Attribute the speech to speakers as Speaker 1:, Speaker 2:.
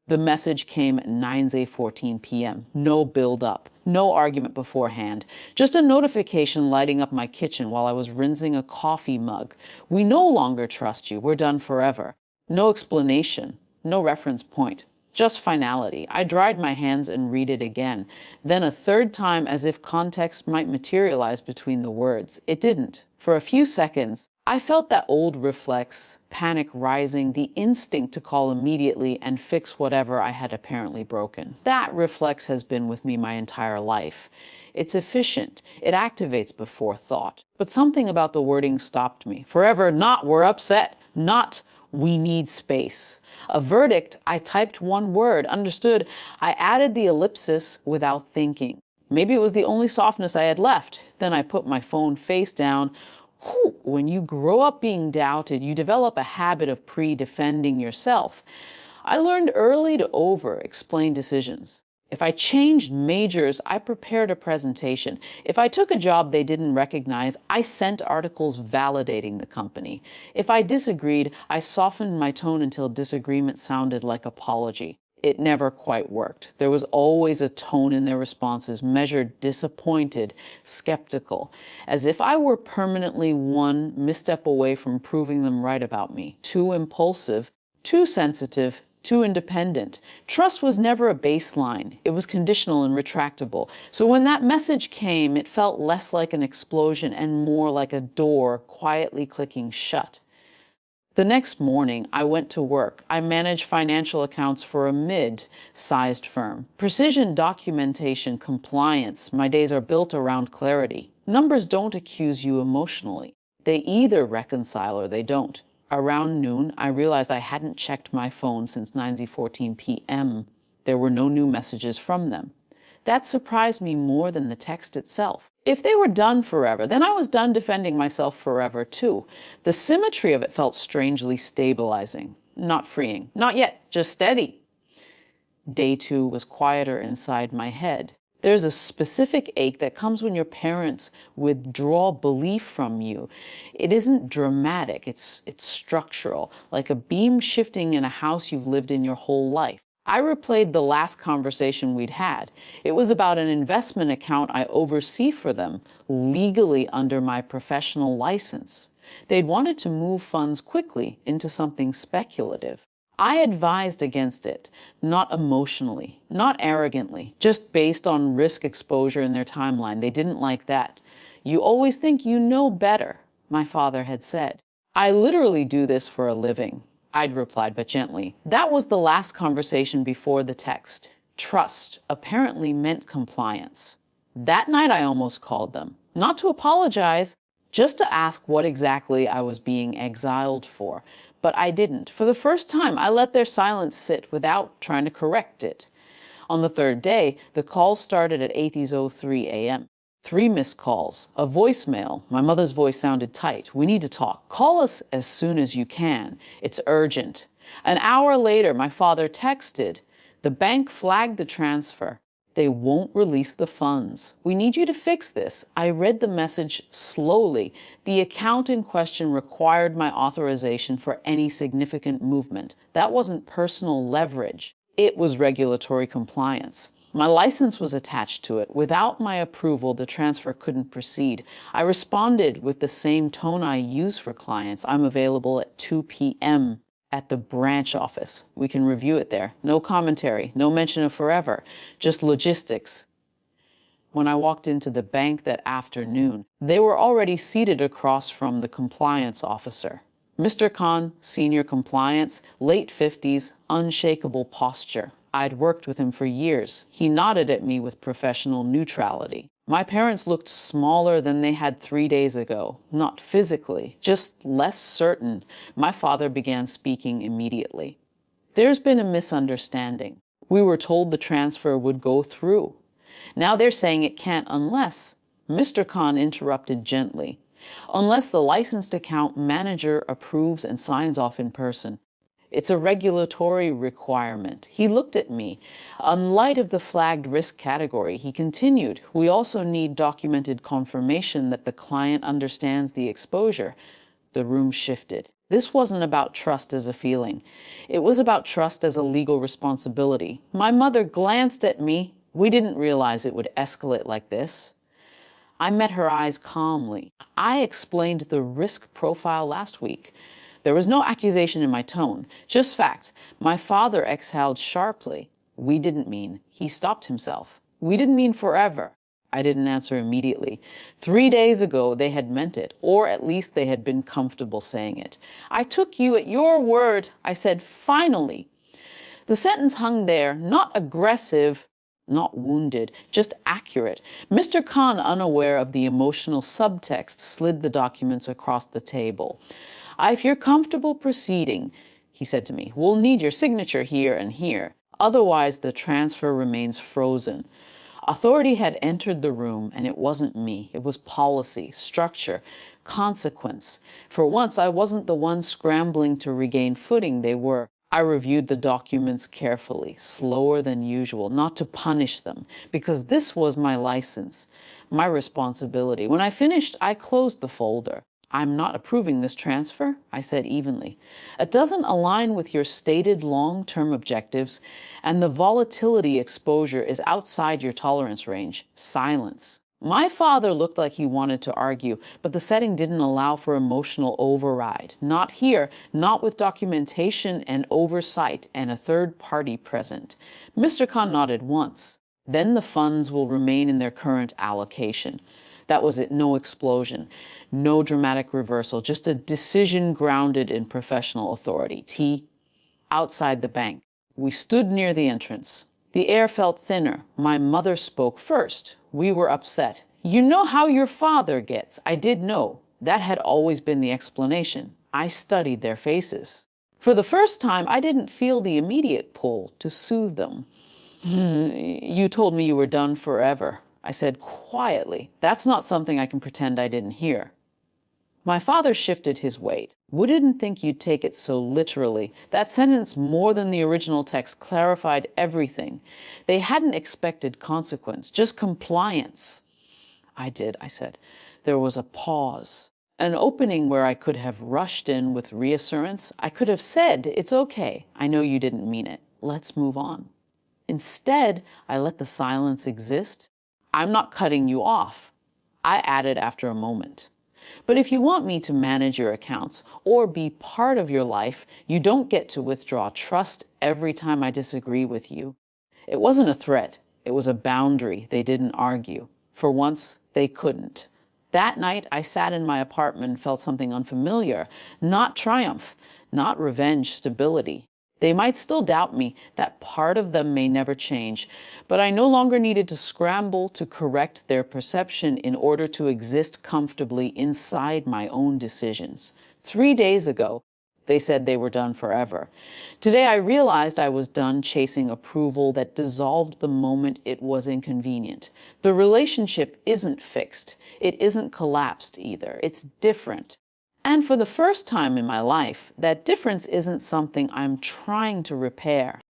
Speaker 1: The message came at 9:14 p.m. No build-up, no argument beforehand, just a notification lighting up my kitchen while I was rinsing a coffee mug. We no longer trust you. We're done forever. No explanation, no reference point, just finality. I dried my hands and read it again, then a third time as if context might materialize between the words. It didn't. For a few seconds, I felt that old reflex, panic rising, the instinct to call immediately and fix whatever I had apparently broken. That reflex has been with me my entire life. It's efficient. It activates before thought. But something about the wording stopped me. Forever, not we're upset, not we need space. A verdict, I typed one word, understood. I added the ellipsis without thinking. Maybe it was the only softness I had left. Then I put my phone face down. When you grow up being doubted, you develop a habit of pre-defending yourself. I learned early to over-explain decisions. If I changed majors, I prepared a presentation. If I took a job they didn't recognize, I sent articles validating the company. If I disagreed, I softened my tone until disagreement sounded like apology. It never quite worked. There was always a tone in their responses, measured, disappointed, skeptical, as if I were permanently one misstep away from proving them right about me. Too impulsive, too sensitive, too independent. Trust was never a baseline. It was conditional and retractable. So when that message came, it felt less like an explosion and more like a door quietly clicking shut. The next morning, I went to work. I managed financial accounts for a mid-sized firm. Precision documentation, compliance. My days are built around clarity. Numbers don't accuse you emotionally. They either reconcile or they don't. Around noon, I realized I hadn't checked my phone since 9:14 p.m. There were no new messages from them. That surprised me more than the text itself. If they were done forever, then I was done defending myself forever too. The symmetry of it felt strangely stabilizing, not freeing. Not yet, just steady. Day 2 was quieter inside my head. There's a specific ache that comes when your parents withdraw belief from you. It isn't dramatic, it's structural, like a beam shifting in a house you've lived in your whole life. I replayed the last conversation we'd had. It was about an investment account I oversee for them, legally under my professional license. They'd wanted to move funds quickly into something speculative. I advised against it, not emotionally, not arrogantly, just based on risk exposure in their timeline. They didn't like that. You always think you know better, my father had said. I literally do this for a living. I'd replied, but gently. That was the last conversation before the text. Trust apparently meant compliance. That night I almost called them, not to apologize, just to ask what exactly I was being exiled for. But I didn't. For the first time, I let their silence sit without trying to correct it. On the third day, the call started at 8:03 a.m. 3 missed calls, a voicemail. My mother's voice sounded tight. We need to talk. Call us as soon as you can. It's urgent. An hour later, my father texted. The bank flagged the transfer. They won't release the funds. We need you to fix this. I read the message slowly. The account in question required my authorization for any significant movement. That wasn't personal leverage. It was regulatory compliance. My license was attached to it. Without my approval, the transfer couldn't proceed. I responded with the same tone I use for clients. I'm available at 2 p.m. at the branch office. We can review it there. No commentary, no mention of forever, just logistics. When I walked into the bank that afternoon, they were already seated across from the compliance officer. Mr. Khan, senior compliance, late 50s, unshakable posture. I'd worked with him for years. He nodded at me with professional neutrality. My parents looked smaller than they had 3 days ago. Not physically, just less certain. My father began speaking immediately. There's been a misunderstanding. We were told the transfer would go through. Now they're saying it can't unless... Mr. Khan interrupted gently. Unless the licensed account manager approves and signs off in person. It's a regulatory requirement. He looked at me. In light of the flagged risk category, he continued, we also need documented confirmation that the client understands the exposure. The room shifted. This wasn't about trust as a feeling. It was about trust as a legal responsibility. My mother glanced at me. We didn't realize it would escalate like this. I met her eyes calmly. I explained the risk profile last week. There was no accusation in my tone, just fact. My father exhaled sharply. We didn't mean. He stopped himself. We didn't mean forever. I didn't answer immediately. 3 days ago, they had meant it, or at least they had been comfortable saying it. I took you at your word, I said, finally. The sentence hung there, not aggressive, not wounded, just accurate. Mr. Khan, unaware of the emotional subtext, slid the documents across the table. If you're comfortable proceeding, he said to me, we'll need your signature here and here. Otherwise, the transfer remains frozen. Authority had entered the room, and it wasn't me. It was policy, structure, consequence. For once, I wasn't the one scrambling to regain footing. They were. I reviewed the documents carefully, slower than usual, not to punish them, because this was my license, my responsibility. When I finished, I closed the folder. I'm not approving this transfer, I said evenly. It doesn't align with your stated long-term objectives, and the volatility exposure is outside your tolerance range. Silence. My father looked like he wanted to argue, but the setting didn't allow for emotional override. Not here, not with documentation and oversight and a third party present. Mr. Khan nodded once. Then the funds will remain in their current allocation. That was it, no explosion, no dramatic reversal, just a decision grounded in professional authority. T. Outside the bank. We stood near the entrance. The air felt thinner. My mother spoke first. We were upset. You know how your father gets. I did know. That had always been the explanation. I studied their faces. For the first time, I didn't feel the immediate pull to soothe them. You told me you were done forever, I said quietly. That's not something I can pretend I didn't hear. My father shifted his weight. Wouldn't think you'd take it so literally. That sentence, more than the original text, clarified everything. They hadn't expected consequence, just compliance. I did, I said. There was a pause. An opening where I could have rushed in with reassurance. I could have said, it's okay. I know you didn't mean it. Let's move on. Instead, I let the silence exist. I'm not cutting you off, I added after a moment. But if you want me to manage your accounts or be part of your life, you don't get to withdraw trust every time I disagree with you. It wasn't a threat. It was a boundary. They didn't argue. For once, they couldn't. That night, I sat in my apartment and felt something unfamiliar. Not triumph, not revenge, stability. They might still doubt me, that part of them may never change, but I no longer needed to scramble to correct their perception in order to exist comfortably inside my own decisions. 3 days ago, they said they were done forever. Today I realized I was done chasing approval that dissolved the moment it was inconvenient. The relationship isn't fixed. It isn't collapsed either. It's different. And for the first time in my life, that difference isn't something I'm trying to repair.